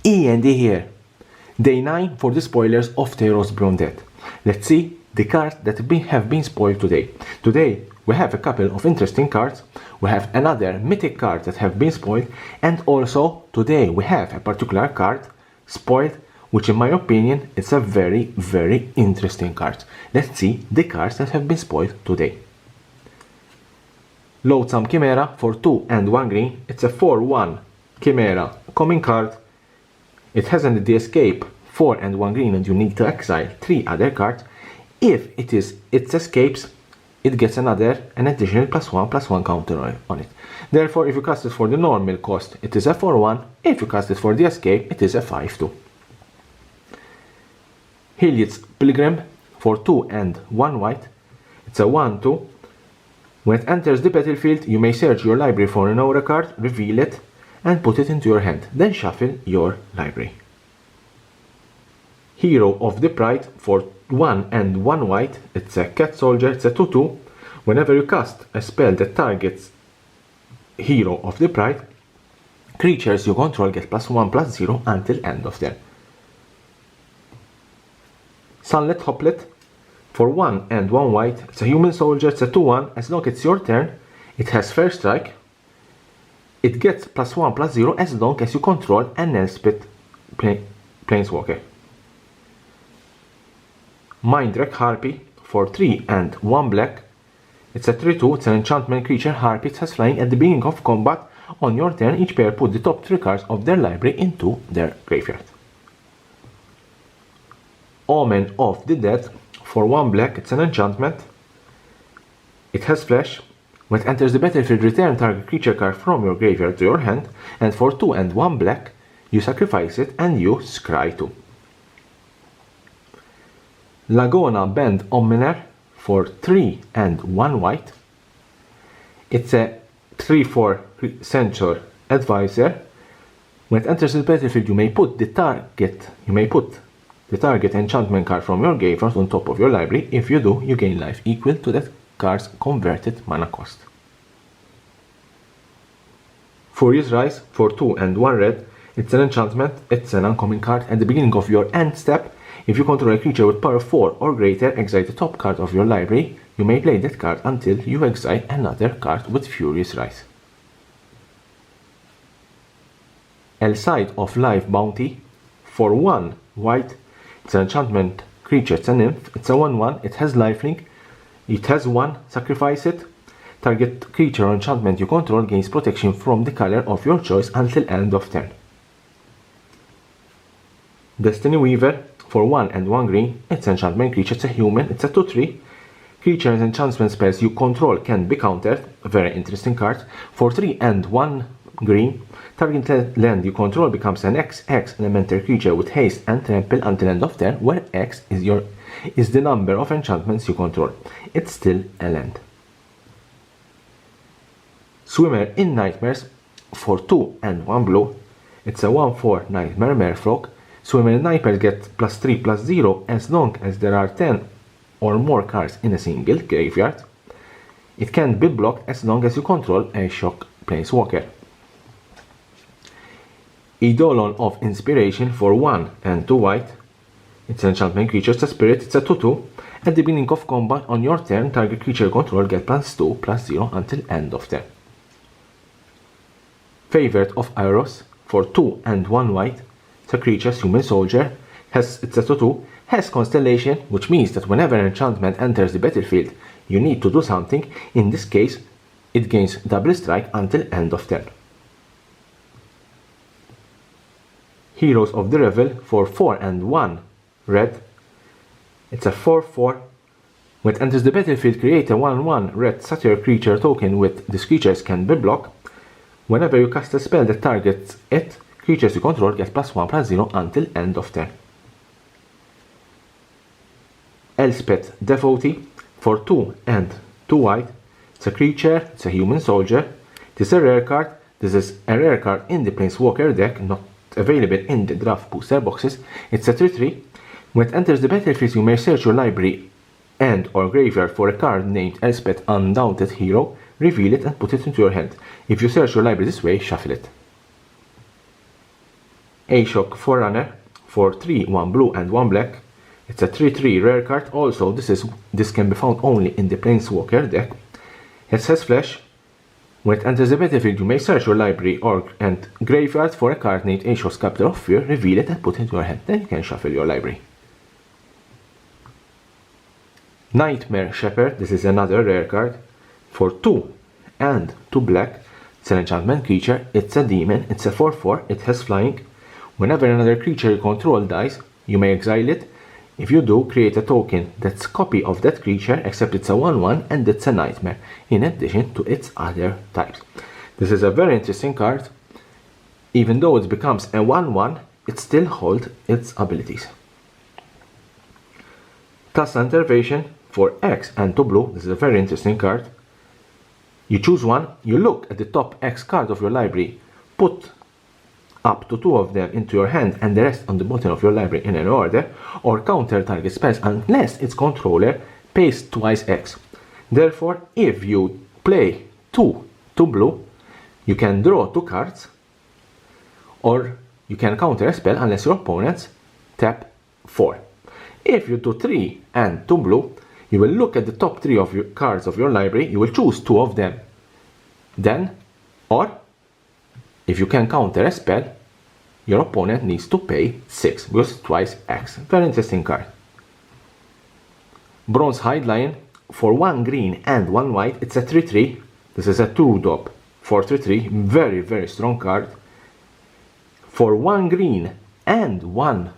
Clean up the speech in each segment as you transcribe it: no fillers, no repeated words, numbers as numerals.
E.N.D here. Day 9 for the spoilers of Theros Bloom Dead. Let's see the cards that have been spoiled today. Today we have a couple of interesting cards, we have another mythic card that have been spoiled, and also today we have a particular card spoiled, which in my opinion is a very interesting card. Let's see the cards that have been spoiled today. Loathsome Chimera for 2 and 1 green. It's a 4/1 Chimera common card. It has an the escape 4 and 1 green, and you need to exile 3 other cards. If it escapes, it gets an additional +1/+1 counter on it. Therefore, if you cast it for the normal cost, it is a 4/1. If you cast it for the escape, it is a 5/2. Heliod's Pilgrim for 2 and 1 white. It's a 1/2. When it enters the battlefield, you may search your library for an aura card, reveal it, and put it into your hand. Then shuffle your library. Hero of the Pride for 1 and 1 white. It's a cat soldier. It's a 2/2. Whenever you cast a spell that targets Hero of the Pride, creatures you control get +1/+0 until end of turn. Sunlit Hoplet for 1 and 1 white. It's a human soldier. It's a 2/1. As long as it's your turn, it has First Strike. It gets +1/+0 as long as you control an Elspeth Planeswalker. Mindwreck Harpy for 3 and 1 black. It's a 3/2. It's an enchantment creature. Harpy has flying. At the beginning of combat on your turn, each player put the top 3 cards of their library into their graveyard. Omen of the Dead for 1 black. It's an enchantment. It has flash. When it enters the battlefield, return target creature card from your graveyard to your hand, and for 2 and 1 black, you sacrifice it and you scry 2. Lagona Bend Ominer for 3 and 1 white. It's a 3/4 Censor Advisor. When it enters the battlefield, you may put the target enchantment card from your graveyard on top of your library. If you do, you gain life equal to that card's converted mana cost. Furious Rise for 2 and 1 red. It's an enchantment. It's an uncommon card. At the beginning of your end step, if you control a creature with power 4 or greater, exile the top card of your library. You may play that card until you exile another card with Furious Rise. Elside of Life Bounty for 1 white. It's an enchantment creature. It's a nymph. It's a 1/1. It has lifelink. It has 1. Sacrifice it. Target creature or enchantment you control gains protection from the color of your choice until end of turn. Destiny Weaver for 1 and 1 green. It's an enchantment creature. It's a human. It's a 2/3. Creature and enchantment spells you control can be countered. A very interesting card. For 3 and 1 green. Target land you control becomes an X/X elemental creature with haste and trample until end of turn, where X is the number of enchantments you control. It's still a land. Swimmer in Nightmares for 2 and 1 blue. It's a 1/4 Nightmare Merfolk. Swimmer in Nightmares get +3/+0 as long as there are 10 or more cards in a single graveyard. It can't be blocked as long as you control a Shock Planeswalker. Eidolon of Inspiration for 1 and 2 white. It's an enchantment creature. It's a spirit. It's a 2/2. At the beginning of combat on your turn, target creature control get +2/+0 until end of turn. Favorite of Theros for 2 and 1 white. It's a creature, human soldier. It's a 2/2. Has Constellation, which means that whenever an enchantment enters the battlefield, you need to do something. In this case, it gains double strike until end of turn. Heroes of the Revel for 4 and 1 red. It's a 4/4. When it enters the battlefield, create a 1/1 red satyr creature token with these creatures can be blocked. Whenever you cast a spell that targets it, creatures you control get +1/+0 until end of turn. Elspeth Devotee for 2 and 2 white. It's a creature. It's a human soldier. It is a rare card. This is a rare card in the Planeswalker deck, not available in the draft booster boxes. It's a 3/3. When it enters the battlefield, you may search your library and or graveyard for a card named Elspeth Undaunted Hero, reveal it and put it into your hand. If you search your library this way, shuffle it. A-Shock Forerunner for 3, 1 blue and 1 black. It's a 3/3 rare card. Also, this can be found only in the Planeswalker deck. It says flash. When it enters the battlefield, you may search your library and graveyard for a card named A-Shock's Capital of Fear, reveal it and put it into your hand. Then you can shuffle your library. Nightmare Shepherd. This is another rare card for 2 and 2 black. It's an enchantment creature. It's a demon. It's a 4/4. It has flying. Whenever another creature you control dies, you may exile it. If you do, create a token that's a copy of that creature, except it's a 1/1 and it's a nightmare, in addition to its other types. This is a very interesting card. Even though it becomes a 1/1, it still holds its abilities. Tassa Intervention for X and 2 blue. This is a very interesting card. You choose one, you look at the top X card of your library, put up to 2 of them into your hand and the rest on the bottom of your library in an order, or counter target spells unless its controller pays twice X. Therefore, if you play 2 blue, you can draw 2 cards, or you can counter a spell unless your opponents tap 4. If you do 3 and 2 blue, you will look at the top 3 of your cards of your library, you will choose 2 of them. Then, or if you can counter a spell, your opponent needs to pay 6, because twice X. Very interesting card. Bronze Hide Lion for 1 green and 1 white. It's a 3/3. This is a 2-drop for 3/3. Very, very strong card. For 1 green and 1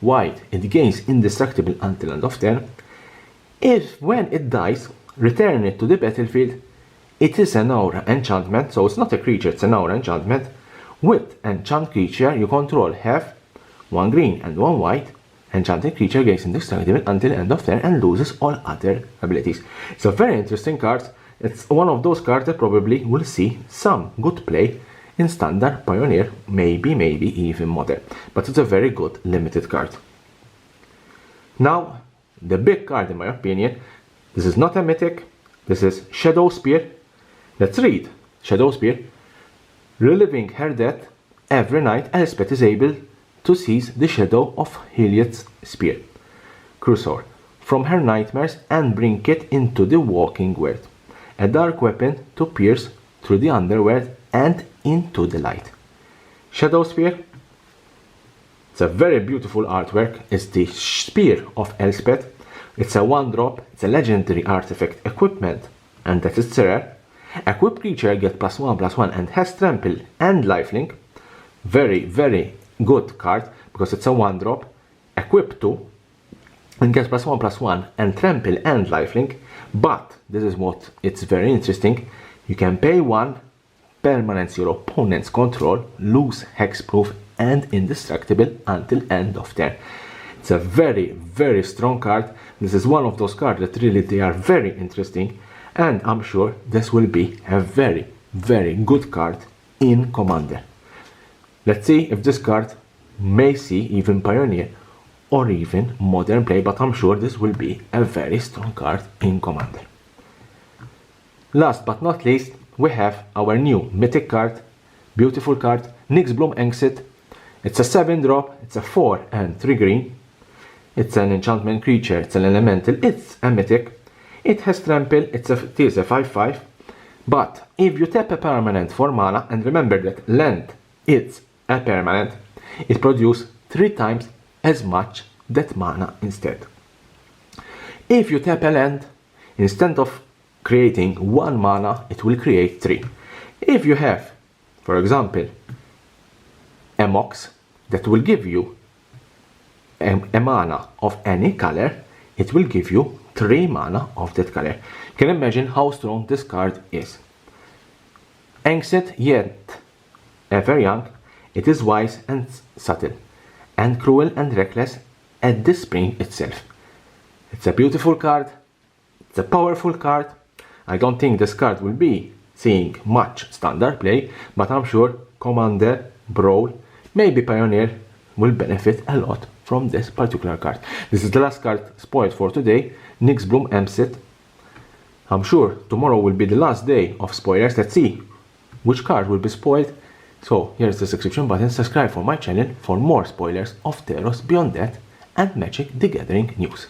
white, it gains indestructible until end of turn. If when it dies, return it to the battlefield. It is an aura enchantment, so it's not a creature, it's an aura enchantment. With enchant creature you control have 1 green and 1 white. Enchanted creature gains indestructible until end of turn and loses all other abilities. It's a very interesting card. It's one of those cards that probably will see some good play in Standard, Pioneer, maybe even Modern. But it's a very good limited card. Now, the big card in my opinion, this is not a mythic, this is Shadowspear. Let's read Shadowspear. Reliving her death, every night Elspeth is able to seize the shadow of Heliod's spear, Crusaor, from her nightmares and bring it into the walking world. A dark weapon to pierce through the underworld and into the light. Shadowspear. It's a very beautiful artwork. It's the spear of Elspeth. It's a 1-drop. It's a legendary artifact equipment, and that is rare. Equipped creature get +1/+1 and has trample and lifelink. Very, very good card because it's a 1-drop. Equipped to and gets +1/+1 and trample and lifelink. But this is what it's very interesting. You can pay 1 permanence your opponent's control, lose hexproof and indestructible until end of turn. It's a very, very strong card. This is one of those cards that really they are very interesting. And I'm sure this will be a very, very good card in Commander. Let's see if this card may see even Pioneer or even Modern play, but I'm sure this will be a very strong card in Commander. Last but not least, we have our new mythic card, beautiful card, Nix Bloom Exit. It's a 7-drop, it's a 4 and 3 green. It's an enchantment creature, it's an elemental, it's a mythic. It has trample, it is a 5/5, but if you tap a permanent for mana, and remember that land is a permanent, it produces 3 times as much that mana instead. If you tap a land, instead of creating 1 mana, it will create 3. If you have, for example, a Mox that will give you a mana of any color, it will give you 3 mana of that color. You can imagine how strong this card is. Ancient yet ever young, it is wise and subtle, and cruel and reckless at the spring itself. It's a beautiful card, it's a powerful card. I don't think this card will be seeing much standard play, but I'm sure Commander, Brawl, maybe Pioneer will benefit a lot from this particular card. This is the last card spoiled for today, Nix Bloom Exit. I'm sure tomorrow will be the last day of spoilers. Let's see which card will be spoiled. So here's the subscription button, subscribe for my channel for more spoilers of Theros, Beyond That and Magic the Gathering news.